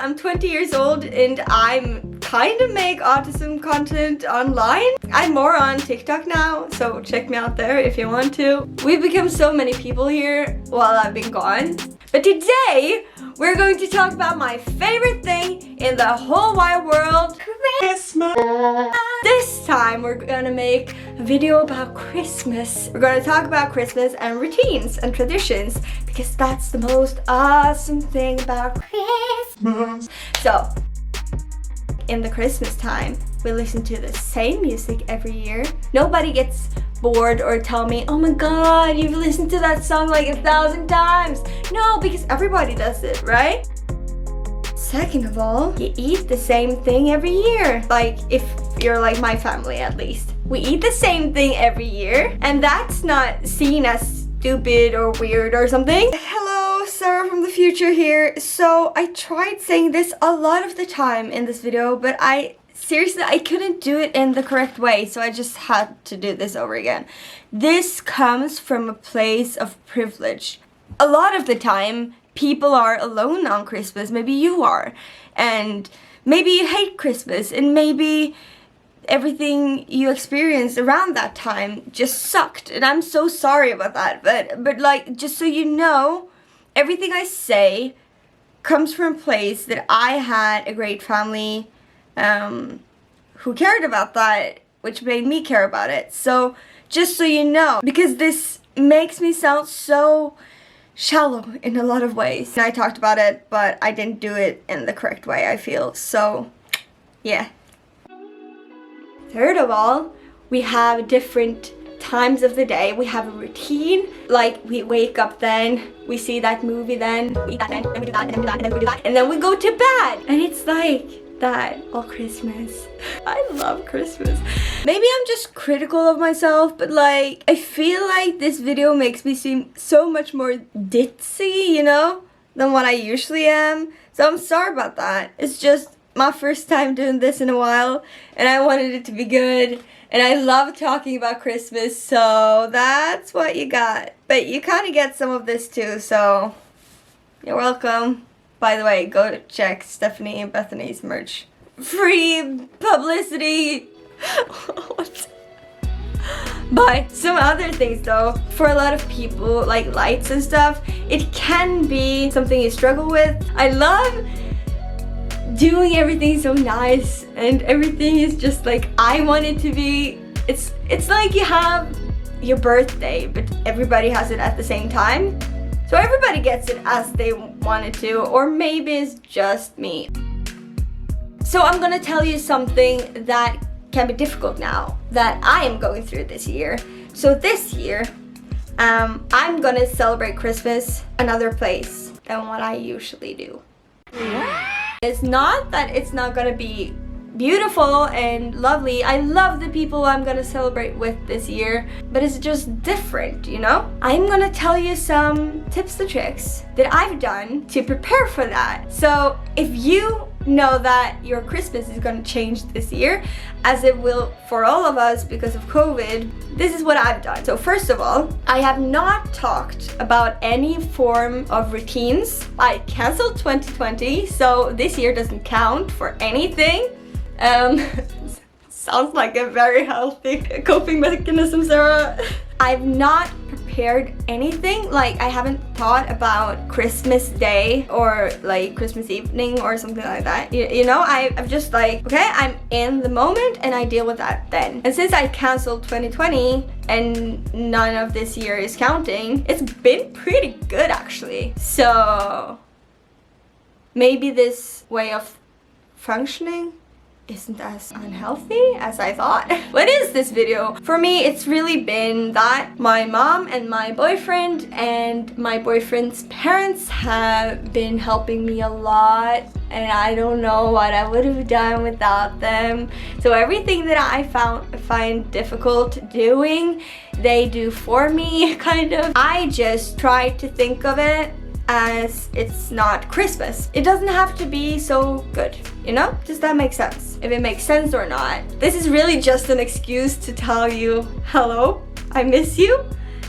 I'm 20 years old and I'm kind of make autism content online. I'm more on TikTok now, so check me out there if you want to. We've become so many people here while I've been gone. But today, we're going to talk about my favorite thing in the whole wide world, Christmas. This time, we're gonna make a video about Christmas. We're gonna talk about Christmas and routines and traditions because that's the most awesome thing about Christmas. So, in the Christmas time, we listen to the same music every year. Nobody gets bored or tell me, oh my god, you've listened to that song like 1,000 times. No, because everybody does it, right? Second of all, you eat the same thing every year. Like, if you're like my family at least. We eat the same thing every year, and that's not seen as stupid or weird or something. Hello, Sarah from the future here. So I tried saying this a lot of the time in this video, but seriously, I couldn't do it in the correct way, so I just had to do this over again. This comes from a place of privilege. A lot of the time, people are alone on Christmas. Maybe you are. And maybe you hate Christmas, and maybe everything you experienced around that time just sucked. And I'm so sorry about that. But like, just so you know, everything I say comes from a place that I had a great family who cared about that, which made me care about it. So just so you know, because this makes me sound so shallow in a lot of ways. And I talked about it, but I didn't do it in the correct way, I feel. So yeah. Third of all, we have different times of the day. We have a routine, like we wake up then, we see that movie then, we eat that then, and we do that, and then we do that, and then we do that, and then we go to bed. And it's like that all Christmas. I love Christmas. Maybe I'm just critical of myself, but like, I feel like this video makes me seem so much more ditzy, you know, than what I usually am. So I'm sorry about that. It's just my first time doing this in a while, and I wanted it to be good. And I love talking about Christmas, so that's what you got. But you kind of get some of this too, so you're welcome. By the way, go check Stephanie and Bethany's merch. Free publicity! What? But some other things though, for a lot of people, like lights and stuff, it can be something you struggle with. I love doing everything so nice, and everything is just like I want it to be. It's like you have your birthday, but everybody has it at the same time. So everybody gets it as they wanted to, or maybe it's just me. So I'm gonna tell you something that can be difficult now, that I am going through this year. So this year, I'm gonna celebrate Christmas another place than what I usually do. It's not that it's not gonna be beautiful and lovely. I love the people I'm gonna celebrate with this year, but it's just different, you know? I'm gonna tell you some tips and tricks that I've done to prepare for that. So if you know that your Christmas is gonna change this year, as it will for all of us because of COVID, this is what I've done. So first of all, I have not talked about any form of routines. I canceled 2020, so this year doesn't count for anything. Sounds like a very healthy coping mechanism, Sarah. I've not prepared anything. Like, I haven't thought about Christmas Day or like Christmas evening or something like that. You know, I've just like, okay, I'm in the moment and I deal with that then. And since I canceled 2020 and none of this year is counting, it's been pretty good actually. So maybe this way of functioning isn't as unhealthy as I thought. What is this video? For me, it's really been that my mom and my boyfriend and my boyfriend's parents have been helping me a lot, and I don't know what I would have done without them. So everything that I find difficult doing, they do for me, kind of. I just try to think of it as it's not Christmas. It doesn't have to be so good, you know? Does that make sense? If it makes sense or not. This is really just an excuse to tell you, hello, I miss you,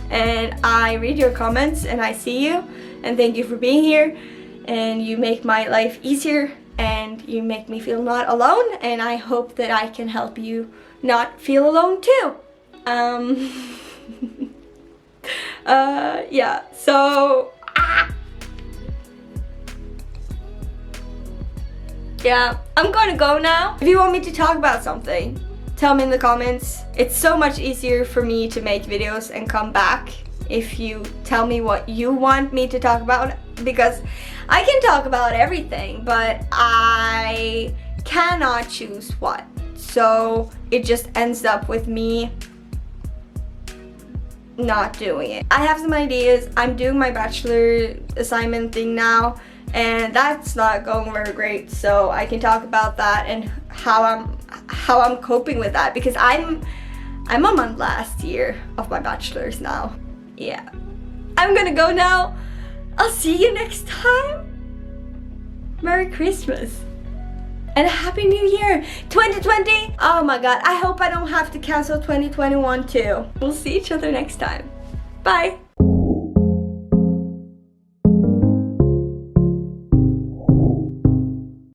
and I read your comments and I see you, and thank you for being here, and you make my life easier and you make me feel not alone, and I hope that I can help you not feel alone too. Yeah, so yeah, I'm gonna go now. If you want me to talk about something, tell me in the comments. It's so much easier for me to make videos and come back if you tell me what you want me to talk about, because I can talk about everything, but I cannot choose what. So it just ends up with me not doing it. I have some ideas. I'm doing my bachelor assignment thing now, and that's not going very great, so I can talk about that and how I'm coping with that, because I'm a month last year of my bachelor's now. Yeah, I'm gonna go now. I'll see you next time. Merry Christmas and a Happy New Year 2020. Oh my god, I hope I don't have to cancel 2021 too. We'll see each other next time. Bye.